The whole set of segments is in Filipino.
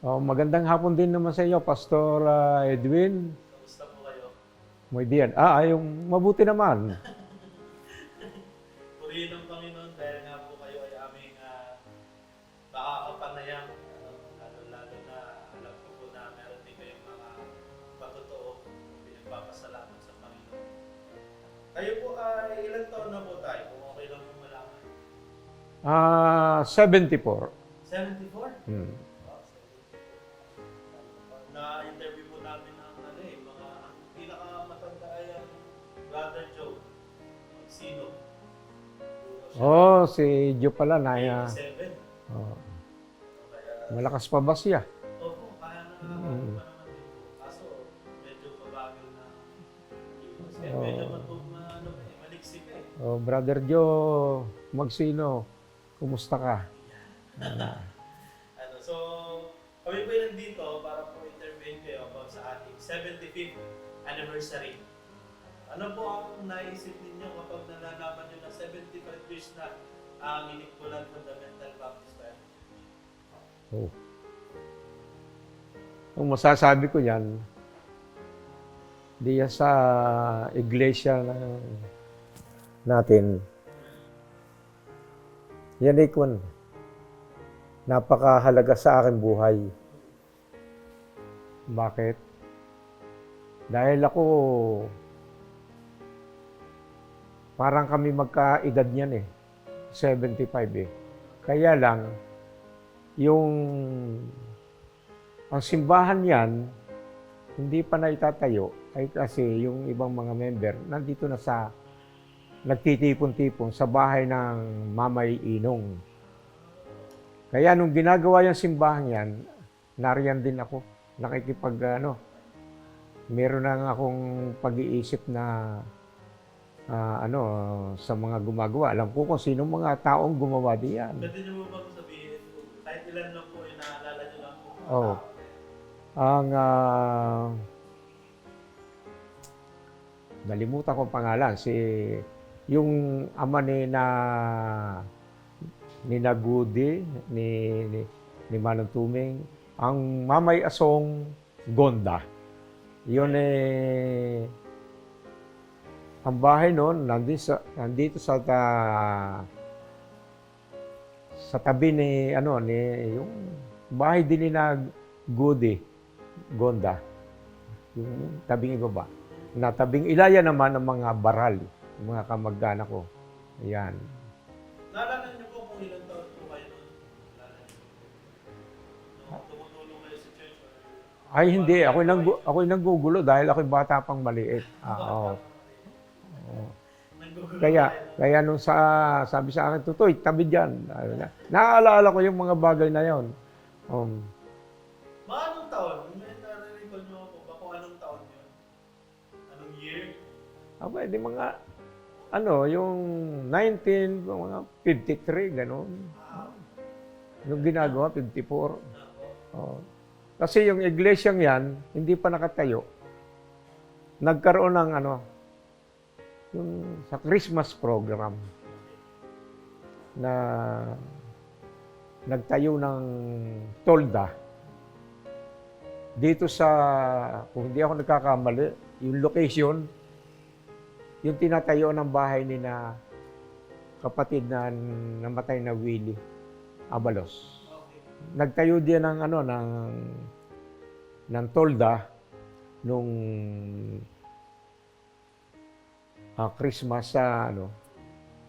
Magandang hapon din naman sa iyo, Pastor Edwin. Kamusta po kayo? Muy bien. Yung mabuti naman. Purihin ng Panginoon dahil nga po kayo ay aming makakapanayam. Lalo-lalo na alam ko po na meron din kayong mga patotoo pinagpapasalamat sa Panginoon. Kayo po ay ilang taon na po tayo? Kung okay lang po malaman. 74. 74? Hmm. Wow, 74. Na-interview po namin ng mga ang pinakamatanda ay ang Brother Joe. Sino? Si Joe pala na. 87. Oh, Kaya, malakas pa ba siya? opo, kaya nakakatawa pa naman din po. Kaso, medyo mabagal na kilos. Kaya medyo maliksik eh. Brother Joe Magsino, kumusta ka? So, kami po yung nandito para po intervene kayo about sa ating 75th anniversary. Ano po ang naisip ninyo kapag nalalaman nyo na 75 years na ang inikbulan Fundamental Baptist Church? Oh. Ang masasabi ko yan, diya sa iglesia natin, yan ay napakahalaga sa aking buhay. Bakit? Dahil ako, parang kami magkaedad niyan 75 eh. Kaya lang, ang simbahan yan, hindi pa naitatayo, ay kasi yung ibang mga member, nandito na nagtitipon-tipon sa bahay ng Mamay Inong. Kaya nung ginagawa yung simbahan yan, nariyan din ako. Meron na akong pag-iisip na sa mga gumagawa. Alam ko kung sino mga taong gumawa diyan. Pwede nyo ba sabihin, kahit ilan lang po yung naalala nyo lang po mga Oh. tao? Nalimutan ko ang pangalan. Yung ama ni Nagudi, ni Manong Tuming, ang Mamay Asong Gonda. Yun ang bahay noon nandito sa tabi ni yung bahay din ni Nagudi, Gonda. Yung tabing ibaba. Na tabing ilaya naman ang mga baral, yung mga kamag-anak ko. Ayan. Naalala nyo po kung ilang taon po kayo noon? Naalala nyo? Nung tumutulong kayo sa church? Ay hindi, ako'y nanggugulo dahil ako'y bata pang maliit. Oo. Kaya nung sabi sa akin, Tutoy, tabi dyan. Naaalala ko yung mga bagay na yon. Mga anong taon? May nare-recall nyo po ba kung anong taon yun? Anong year? Di mga, yung mga 53, gano'n. Yung ginagawa, 54. Oh. Kasi yung iglesyang yan, hindi pa nakatayo. Nagkaroon ng yung sa Christmas program na nagtayo ng tolda dito kung hindi ako nagkakamali, yung location, yung tinatayo ng bahay ni na kapatid na namatay na Willie Abalos. Nagtayo din ng tolda nung Christmas sa Doon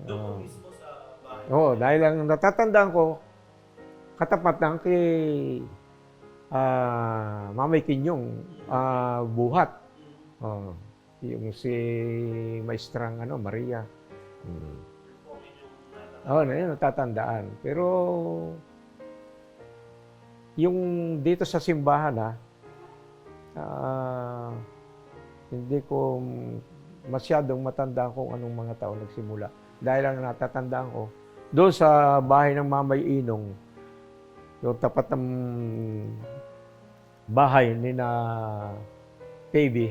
po mismo sa bahay. dahil ang natatandaan ko, katapat lang kay Mamay Kinyong buhat. Yung si Maestrang Maria. Yun po ang inyong Natatandaan. Pero yung dito sa simbahan hindi ko masyadong matandaan kung anong mga taon nagsimula. Dahil ang natatandaan ko, doon sa bahay ng Mamay Inong, yung tapat ng bahay ni na Baby,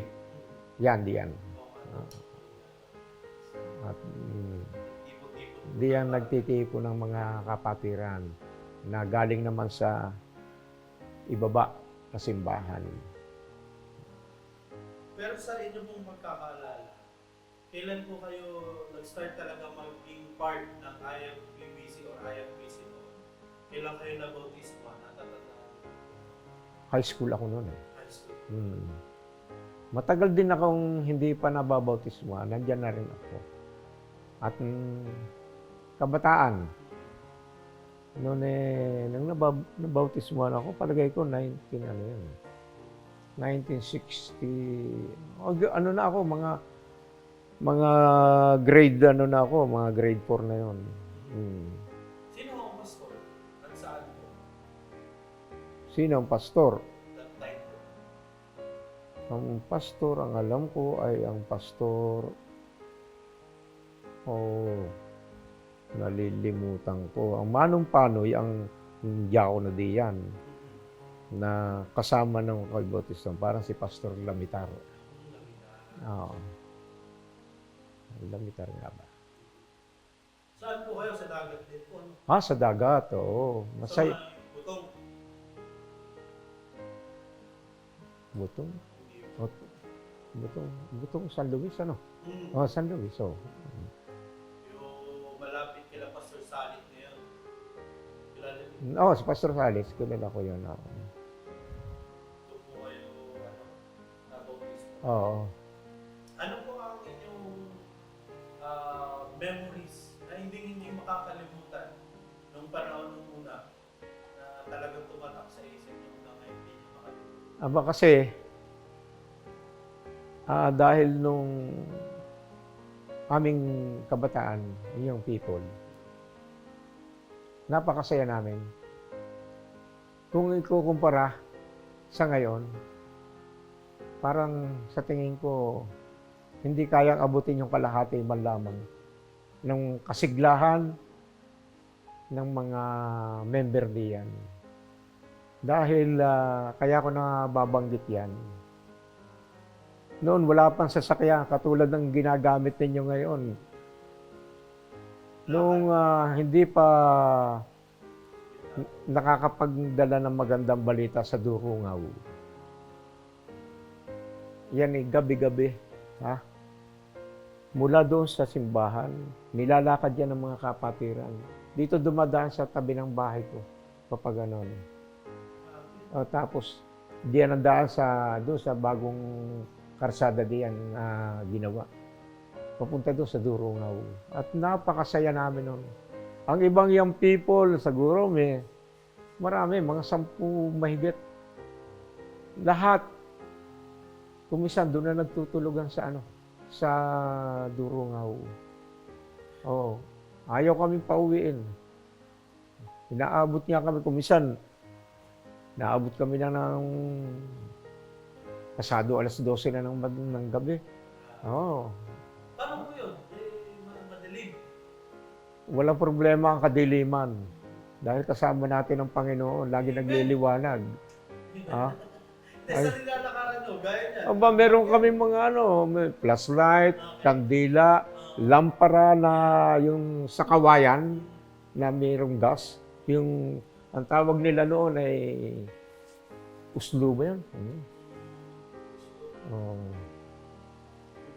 diyan. At diyan nagtitipon ng mga kapatiran na galing naman sa ibaba na simbahan. Pero sa inyo pong magkakaalala, kailan po kayo nag-start talaga maging part ng IFBBC or IFBC po? Kailan kayo na-bautismo? Natatandaan niyo? High school ako noon eh. High school. Matagal din akong hindi pa nababautismo. Nandyan na rin ako. At kabataan. Noon nung nabautismo ako, palagay ko 1960, ano na ako, mga grade na ako, mga grade 4 na yun. Sino ang pastor? At saan po? Sino ang pastor? That time po. Ang pastor, ang alam ko ay ang pastor, nalilimutan ko. Ang Manong Panoy, ang Diakono diyan, na kasama ng Kay Bautista, parang si Pastor Lamitar. Oo. Lamitar nga ba? Saan po kayo? Sa dagat din po? Ano? Sa dagat, oo. Sa Masay. mga butong? Butong? Butong San Luis, ano? San Luis, Yung malapit kila Pastor Salit ngayon. Kilala niyo? Si Pastor Salis, kilala ko yun. Doon po kayo na-bautismo. Oo. Ano po ang inyong memories na hindi makakalimutan nung panahon nung una na talagang tumatak sa isip niyo na ngayon hindi niyo makalimutan? Aba kasi, dahil nung aming kabataan, yung people, napakasaya namin. Kung ikukumpara sa ngayon, parang sa tingin ko, hindi kayang abutin yung kalahati man lamang ng kasiglahan ng mga member diyan. Dahil kaya ko na babanggit yan. Noon wala pang sasakyan katulad ng ginagamit ninyo ngayon. Noong hindi pa nakakapagdala ng magandang balita sa Durungaw. Yan gabi-gabi. Mula doon sa simbahan, nilalakad yan ng mga kapatiran. Dito dumadaan sa tabi ng bahay ko. Kapag ganon. Tapos, diyan ang daan doon sa bagong karsada diyan ginawa. Papunta doon sa Durungaw. At napakasaya namin noon. Ang ibang young people, siguro marami, mga 10 mahigit. Lahat, kumisan doon na nagtutulugan sa Durungaw. Oo. Ayaw kaming pauwiin. Inaabot niya kami kumisan. Naabot kami na ng pasado alas 12 na ng gabi. Oo. Paano po yun? Madilim. Walang problema ang kadiliman. Dahil kasama natin ang Panginoon, lagi nagliliwanag. Sa nilalakaran nyo, gaya niyan. Meron kami mga may flashlight, kandila, lampara na yung sa kawayan na mayroong gas. Ang tawag nila noon ay uslo ba yan? Yun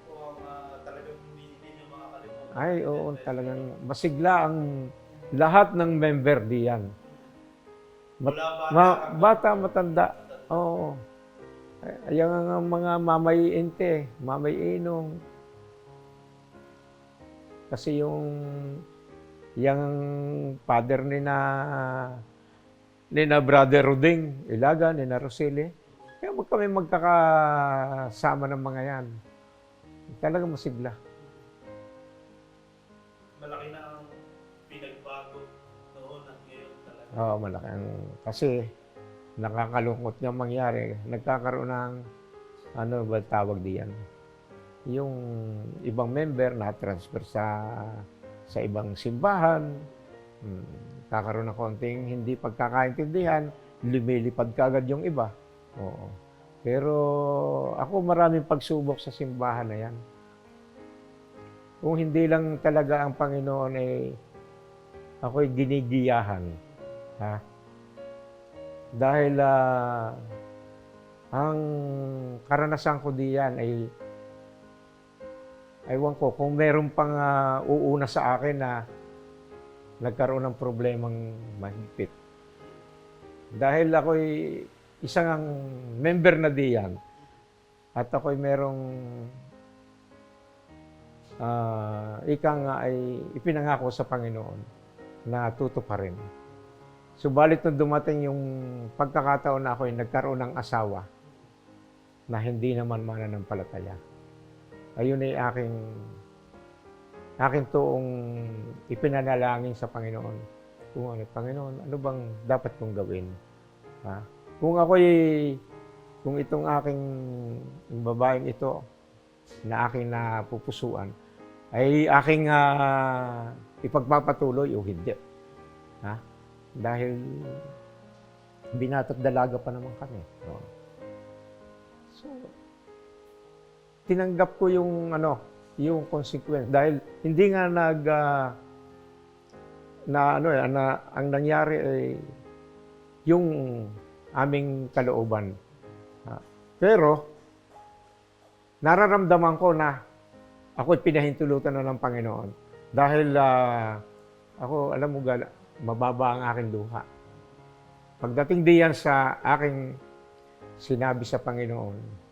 po ang talagang hindi nyo makakalimutan. Ay, oo, talagang masigla ang lahat ng member diyan. Bata, matanda. Oo. Yung mga mamay-inte, mamay-inong. Kasi yung father ni na Brother Ruding, Ilaga, ni na Roseli. Kaya kami magkakasama ng mga yan. Talagang masigla. Malaki na ang pinagbago noon at ngayon talaga. Oo, malaki. Kasi nakakalungkot nga mangyari. Nagkakaroon ng, ba tawag diyan? Yung ibang member na-transfer sa ibang simbahan. Kakaroon ng konting hindi pagkakaintindihan, lumilipad kagad yung iba. Oo. Pero ako maraming pagsubok sa simbahan na yan. Kung hindi lang talaga ang Panginoon ako'y ginigiyahan. Dahil ang karanasan ko diyan ay ewan ko kung meron pang uuna sa akin na nagkaroon ng problemang mahigpit. Dahil ako'y isang member na diyan at ako'y merong ika nga ay ipinangako sa Panginoon na tutuparin. Subalit nung dumating yung pagkakataon na ako'y nagkaroon ng asawa na hindi naman mananampalataya, ayun ay aking tuong ipinanalangin sa Panginoon. Kung ano, Panginoon, ano bang dapat kong gawin? Ha? Kung itong aking yung babaeng ito na aking napupusuan, ay aking ipagpapatuloy o hindi. Ha? Dahil binata't dalaga pa naman kami. No? So, tinanggap ko yung yung consequence dahil hindi nga ang nangyari ay yung aming kalooban. Pero nararamdaman ko na ako'y pinahintulutan na ng Panginoon dahil ako, alam mo, mababa ang aking luha. Pagdating diyan sa aking sinabi sa Panginoon,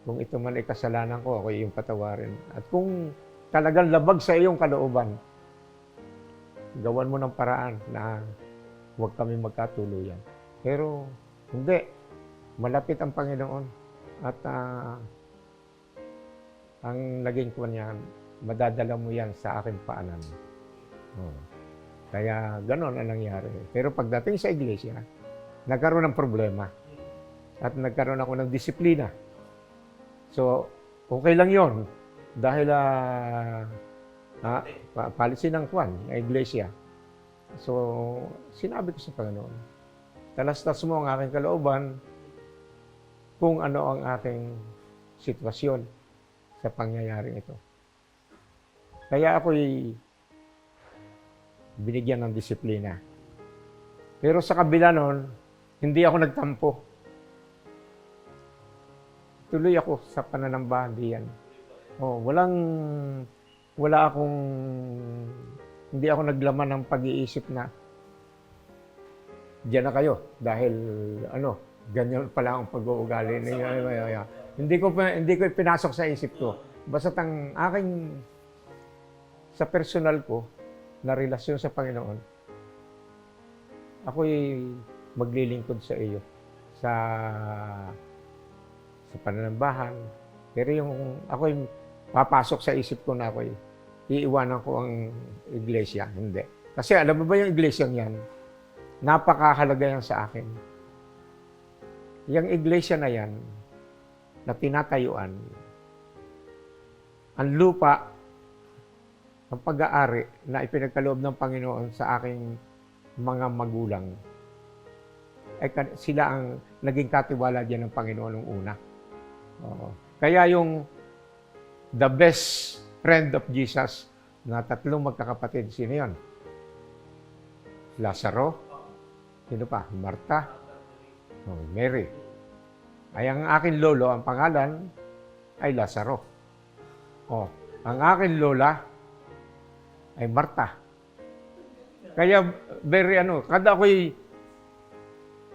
kung ito man ay kasalanan ko, ako iyong patawarin. At kung talagang labag sa iyong kalooban, gawan mo ng paraan na huwag kami magkatuluyan. Pero hindi, malapit ang Panginoon. At ang naging ko niya, madadala mo yan sa aking paanan. Kaya ganon ang nangyari. Pero pagdating sa iglesia, nagkaroon ng problema. At nagkaroon ako ng disiplina. So, okay lang yon dahil policy ng Kwan, ng iglesia. So, sinabi ko sa Panginoon, talastas mo ang aking kalooban kung ano ang aking sitwasyon sa pangyayaring ito. Kaya ako'y binigyan ng disiplina. Pero sa kabila nun, hindi ako nagtampo. Tuloy ako sa pananambahan diyan. Hindi ako naglaman ng pag-iisip na diyan na kayo dahil ganyan pala ang pag-uugali ninyo. Hindi ko pinasok sa isip ko. Basta ang aking sa personal ko na relasyon sa Panginoon, ako'y maglilingkod sa iyo sa pananambahan. Pero yung ako'y papasok sa isip ko na ako'y iiwanan ko ang iglesia. Hindi. Kasi alam mo ba yung iglesia yan? Napakahalaga yan sa akin. Yung iglesia na yan, na tinatayuan, ang lupa, ang pag-aari na ipinagkaloob ng Panginoon sa aking mga magulang, ay sila ang naging katiwala diyan ng Panginoon nung una. Kaya yung the best friend of Jesus na tatlong magkakapatid, sino yun? Lazaro? Sino pa? Marta? Mary. Ay ang aking lolo, ang pangalan ay Lazaro. Ang aking lola ay Marta. Kaya kada ako'y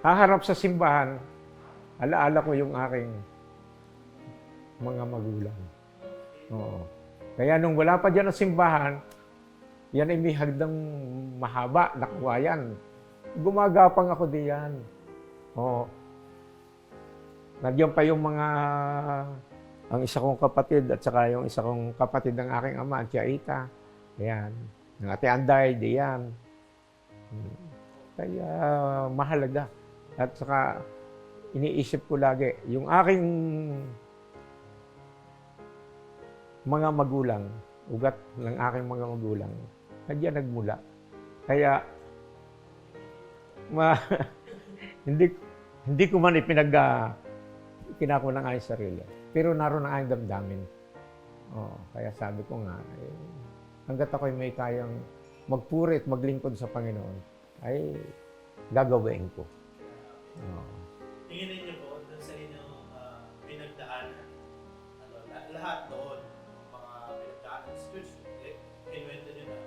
haharap sa simbahan, alaala ko yung aking mga magulang. Kaya nung wala pa dyan ang simbahan, yan ay may hagdang mahaba, nakwayan. Gumagapang ako diyan. Nagyan pa yung ang isa kong kapatid at saka yung isa kong kapatid ng aking ama, Tia Ita. Ayan. Ng Ate Anday, diyan. Kaya mahalaga. At saka iniisip ko lagi, yung aking mga magulang, ugat ng aking mga magulang, nandiyan nagmula. Kaya hindi ko man kinako ng aking sarili. Pero naroon ang aking damdamin. Kaya sabi ko nga, hanggat ako'y may kayang magpuri at maglingkod sa Panginoon, ay gagawin ko. Oo. Tingin ninyo po, dun sa inyong pinagdaanan, lahat doon, yung mga pinagdaanan sa church, kinuwento nyo na,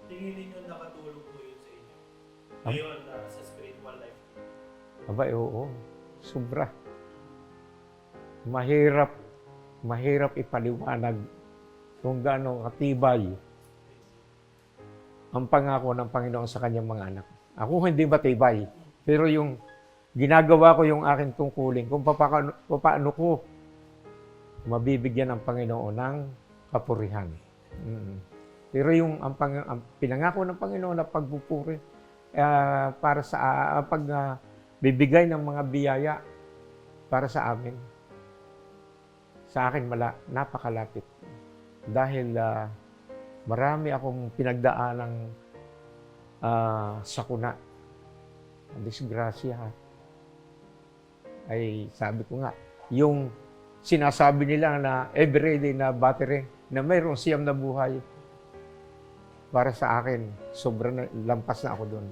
tingin ninyo nakatulong po yun sa inyo. Ngayon, sa spiritual life. Abay, oo. Sobra. Mahirap ipaliwanag kung gaano katibay ang pangako ng Panginoon sa kanyang mga anak. Ako hindi matibay, pero yung ginagawa ko yung aking tungkulin, kung paano ko mabibigyan ng Panginoon ng kapurihan. Pero yung ang pinangako ng Panginoon na pagpupuri para sa bibigay ng mga biyaya para sa amin. Sa akin napakalapit. Dahil marami akong pinagdaanang sakuna. Ang disgrasya. Ay sabi ko nga, yung sinasabi nila na everyday na battery, na mayroong siyam na buhay, para sa akin, sobrang lampas na ako doon.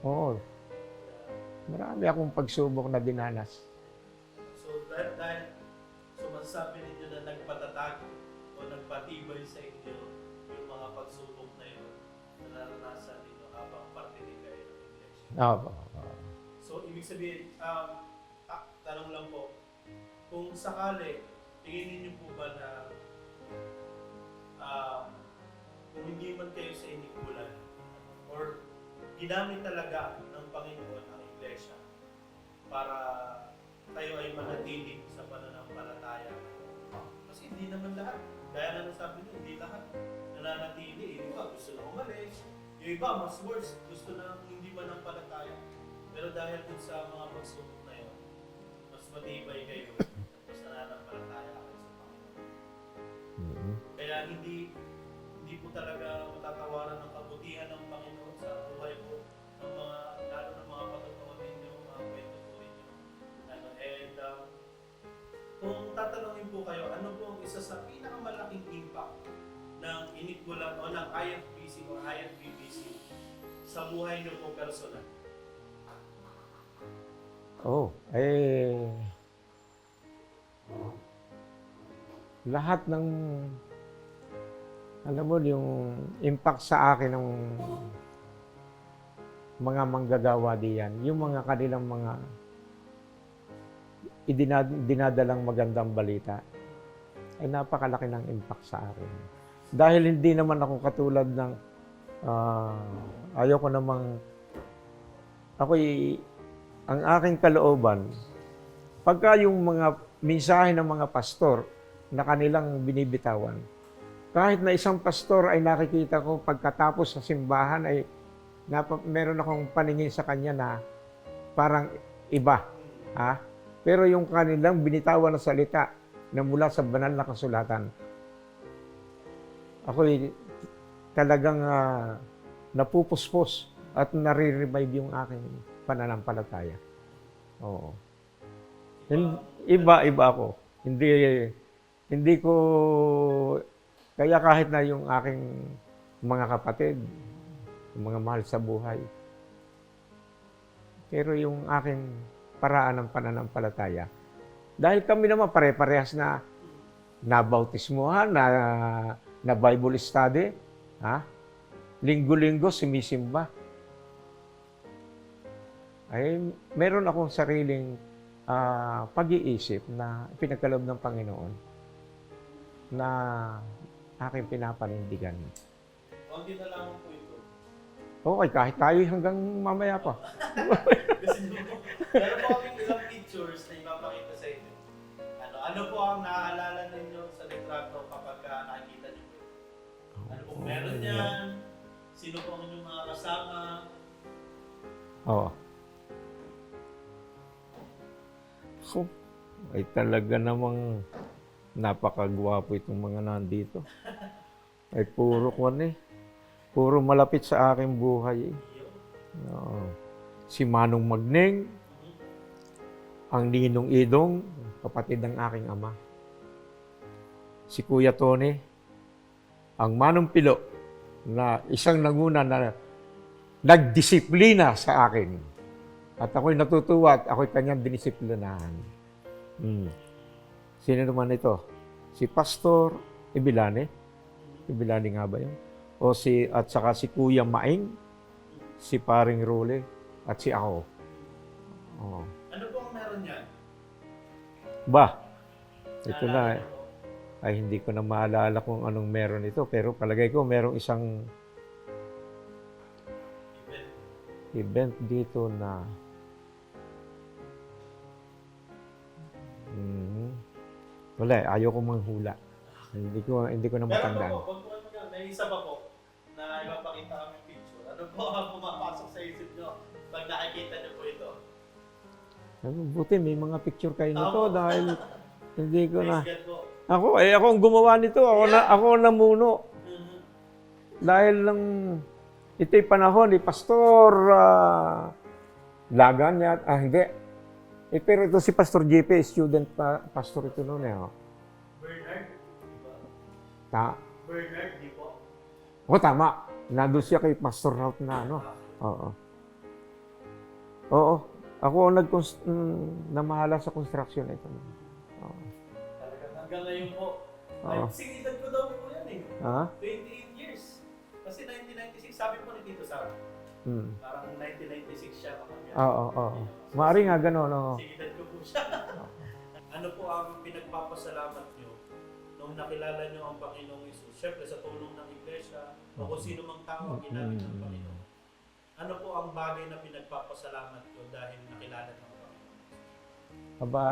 Oo. Marami akong pagsubok na dinanas. So, dahil sumasabi ninyo na nagpatatag o nagpatibay sa inyo yung mga pagsubok na yun na naranasan ninyo habang parte din kayo ng iglesia. Oo. So, ibig sabihin, tanong lang po, kung sakali, tingin ninyo po ba na kung hindi man kayo sa inikulan or ginamit talaga ng Panginoon ang iglesia para tayo ay manatili sa pananampalataya. Kasi hindi naman lahat. Gaya na nasabi niyo, hindi lahat nananatili. Yung iba gusto na umalis. Yung iba mas worse, gusto na hindi manampalataya. Pero dahil dun sa mga pagsubok na yun, mas matibay kayo. Mas nananampalataya kayo sa Panginoon. Kaya hindi po talaga matatawaran ng kabutihan ng Panginoon sa buhay po ng mga, lalo ng mga patutuan ninyo, mga kwento po ninyo. Kung tatanungin po kayo, ano po ang isa sa pinakamalaking impact ng inikulan o ng IFBC o IFBBC sa buhay niyo po personal? Lahat ng alam mo, yung impact sa akin ng mga manggagawa diyan, yung mga kanilang mga dinadalang magandang balita, ay napakalaki ng impact sa akin. Dahil hindi naman ako katulad ng, ayoko namang, ang aking kalooban, pagka yung mga mensahe ng mga pastor na kanilang binibitawan, kahit na isang pastor ay nakikita ko pagkatapos sa simbahan ay meron akong paningin sa kanya na parang iba. Pero yung kanilang binitawan na salita na mula sa banal na kasulatan, ako'y talagang napupuspos at nare-revive yung aking pananampalataya. Oo. Iba ako. Hindi ko kaya kahit na yung aking mga kapatid, yung mga mahal sa buhay, pero yung aking paraan ng pananampalataya, dahil kami naman pare-parehas na nabautismuhan, na Bible study, linggo-linggo sumisimba, ay meron akong sariling pag-iisip na pinagkaloob ng Panginoon na aking pinapanindigan. Konti na lang po ito. Okay, kahit tayo hanggang mamaya pa. Kasi meron po kaming ilang pictures na ipapakita sa inyo. Ano po ang naaalala ninyo sa litrato kapag nakikita niyo po? Ano po meron yan? Sino po ang inyong mga kasama? Oo. Ay talaga namang napakagwapo itong mga nandito. Ay puro puro malapit sa aking buhay. Oo. Si Manong Magneng, ang Ninong Idong, kapatid ng aking ama. Si Kuya Tony, ang Manong Pilo, na isang nanguna na nagdisiplina sa akin. At ako'y natutuwa at ako'y kanyang dinisiplinahan. Mm. Sino naman ito? Si Pastor Ibilane. Ibilane nga ba yun? At saka si Kuya Maing, si Paring Role, at si ako. Oh. Ano po ang meron yan? Ba, ito Naalala na. niyo po? Ay, hindi ko na maalala kung anong meron ito. Pero palagay ko merong isang event dito na wala, ayaw ko manghula. Hindi ko na Meron matandaan. pa po, wag po ano, may isa pa po na ipapakita kami picture. Ano po ang pumapasok sa isip nyo pag nakikita nyo po ito? Buti may mga picture kayo nito Tama. dahil hindi ko na. Praise God po. Ako ang gumawa nito. Ako ang namuno. Mhm. Dahil lang ito'y panahon ni Pastor Lagan niya. Hindi. Pero ito si Pastor JP, student pastor ito noon eh. Oh. Bernard? Diba? Bernard, di po? Tama. Nandun siya kay Pastor Raut na ano. Oo. Oo. Ako ang namahala sa construction ito. Oo. Talagang hanggang ngayon po. Oo. Ay, singitan ko daw po yan eh. Ha? 28 years. Kasi 1996, sabi po ni Tito Sam. Parang 1996 siya kapag yan. Oo. Maari nga gano'n. Oo. Singitan ko po siya. Ano po ang pinagpapasalamat nyo nung nakilala nyo ang Panginoong Yesus? Siyempre sa tulong ng Iglesia o kung sino mang tao ang ginamit ng Panginoon. Ano po ang bagay na pinagpapasalamat nyo dahil nakilala ng Panginoon? Aba,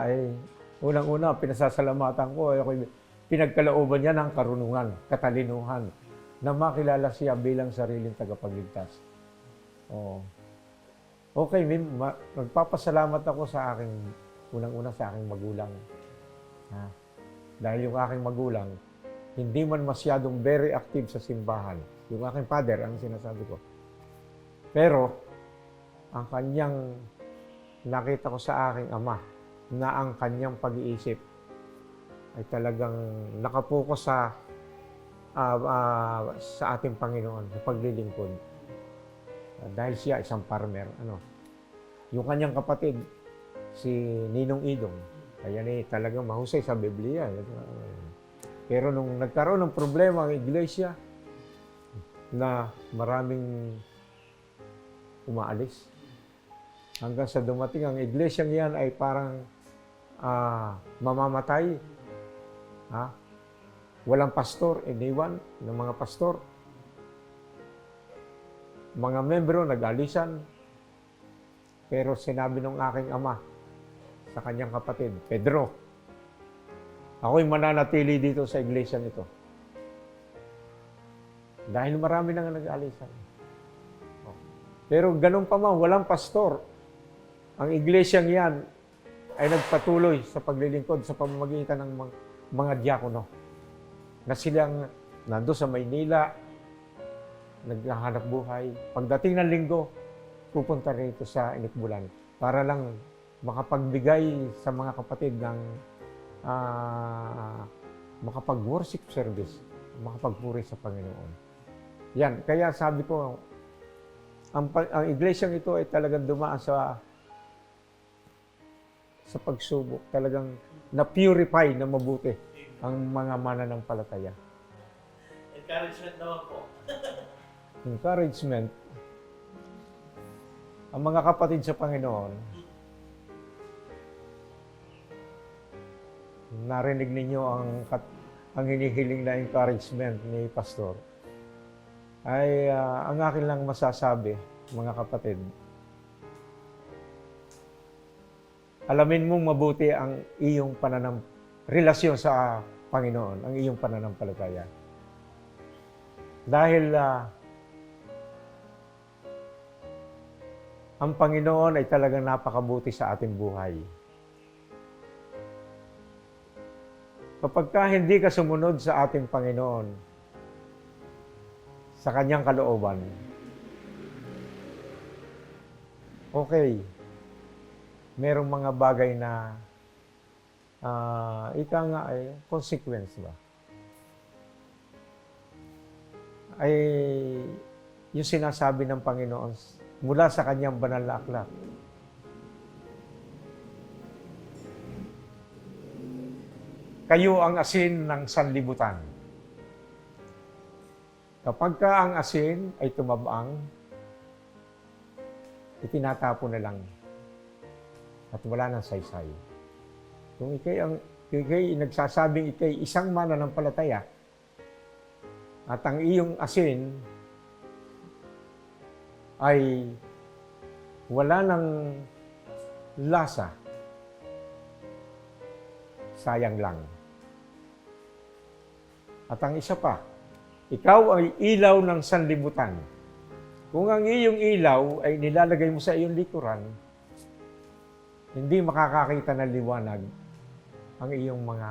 unang-una, pinasasalamatan ko. Pinagkalooban niya ng karunungan, katalinuhan, na makilala siya bilang sariling tagapagligtas. Oo. Okay, magpapasalamat ako sa aking, unang-una sa aking magulang. Dahil yung aking magulang, hindi man masyadong very active sa simbahan. Yung aking father, ang sinasabi ko. Pero, ang kanyang nakita ko sa aking ama, na ang kanyang pag-iisip ay talagang nakapokus sa ating Panginoon, sa paglilingkod. Dahil siya isang farmer. Yung kanyang kapatid, si Ninong Idong, ayan talagang mahusay sa Biblia. Pero nung nagkaroon ng problema ang iglesia, na maraming umaalis, hanggang sa dumating ang iglesyang yan ay parang mamamatay. Walang pastor, iniwan ng mga pastor. Mga membro nag-alisan. Pero sinabi ng aking ama sa kanyang kapatid, Pedro, ako'y mananatili dito sa iglesia nito. Dahil marami nang nag-alisan. Pero ganun pa man, walang pastor. Ang iglesyang yan ay nagpatuloy sa paglilingkod sa pamamagitan ng mga diakono. Na silang nando sa Maynila, naghahanap buhay. Pagdating ng linggo, pupunta rito sa Inikbulan para lang makapagbigay sa mga kapatid ng makapag-worship service, makapagpuri sa Panginoon. Yan, kaya sabi ko, ang iglesyang ito ay talagang dumaan sa pagsubok, talagang na-purify na mabuti ang mga mananampalataya. Encouragement naman po. Encouragement. Ang mga kapatid sa Panginoon, narinig ninyo ang hinihiling na encouragement ni Pastor. Ay ang akin lang masasabi, mga kapatid, alamin mong mabuti ang iyong relasyon sa Panginoon, ang iyong pananampalataya. Dahil ang Panginoon ay talagang napakabuti sa ating buhay. Kapag hindi ka sumunod sa ating Panginoon, sa Kanyang kalooban, okay, merong mga bagay na ika nga ay consequence ba? Ay yung sinasabi ng Panginoon mula sa Kanyang banal na aklat. kayo ang asin ng sanlibutan. Kapag ka ang asin ay tumabang, itinatapon na lang at wala nang saysay. Kung ikay nagsasabing ikay isang mananampalataya at ang iyong asin ay wala nang lasa, sayang lang. At ang isa pa, ikaw ay ilaw ng sanlibutan. Kung ang iyong ilaw ay nilalagay mo sa iyong likuran, hindi makakakita ng liwanag ang iyong mga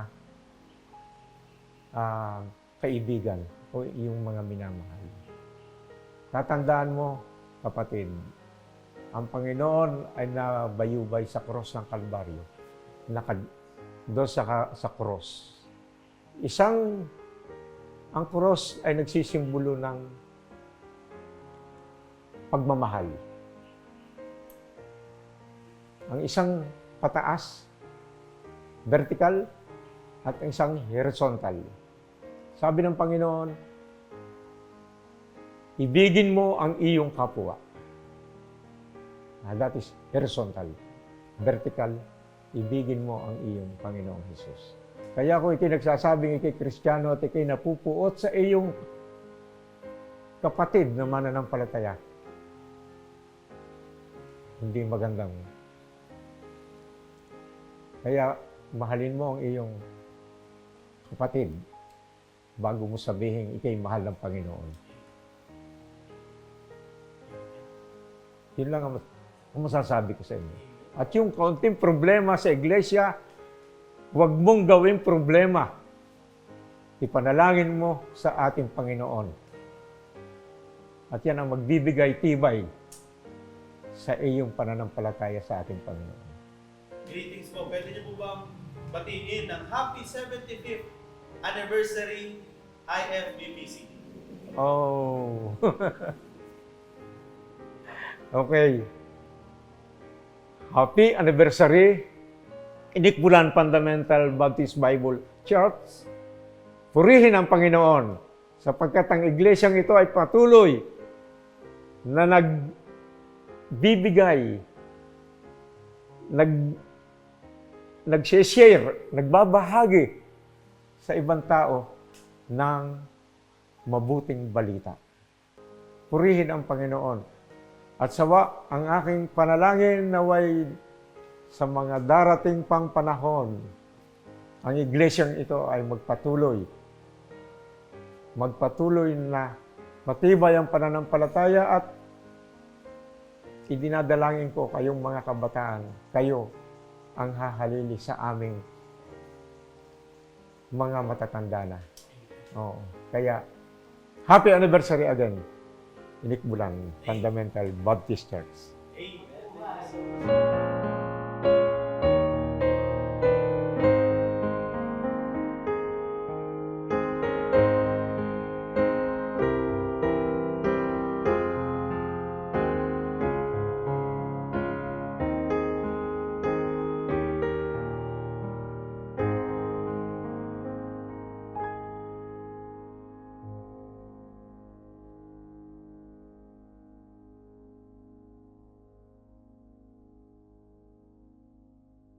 kaibigan o iyong mga minamahal. Tatandaan mo, kapatid, ang Panginoon ay nabayubay sa cross ng Kalbaryo. Doon sa cross. Ang cross ay nagsisimbolo ng pagmamahal. Ang isang pataas, vertical, at ang isang horizontal. Sabi ng Panginoon, ibigin mo ang iyong kapwa. That is horizontal. Vertical, ibigin mo ang iyong Panginoong Hesus. Kaya kung ikay nagsasabing ikay Kristiyano at ikay napupuot sa iyong kapatid na mananampalataya, hindi magandang. Kaya mahalin mo ang iyong kapatid bago mo sabihin ikay mahal ng Panginoon. Yun lang ang masasabi ko sa inyo. At yung kaunting problema sa iglesia, huwag mong gawing problema. Ipanalangin mo sa ating Panginoon. At yan ang magbibigay tibay sa iyong pananampalataya sa ating Panginoon. Greetings po. Pwede niyo po bang batiin ng Happy 75th Anniversary IFBPC? Oh. Okay. Happy anniversary, Inikbulan Fundamental Baptist Bible Church. Purihin ang Panginoon sapagkat ang iglesyang ito ay patuloy na nagbibigay, nag-share, nagbabahagi sa ibang tao ng mabuting balita. Purihin ang Panginoon. At sawa, ang aking panalangin naway sa mga darating pang panahon, ang iglesyang ito ay magpatuloy na matibay ang pananampalataya at idinadalangin ko kayong mga kabataan, kayo ang hahalili sa aming mga matatanda na. Oo. Kaya, happy anniversary again, Inikbulan Fundamental Baptist Church. Amen.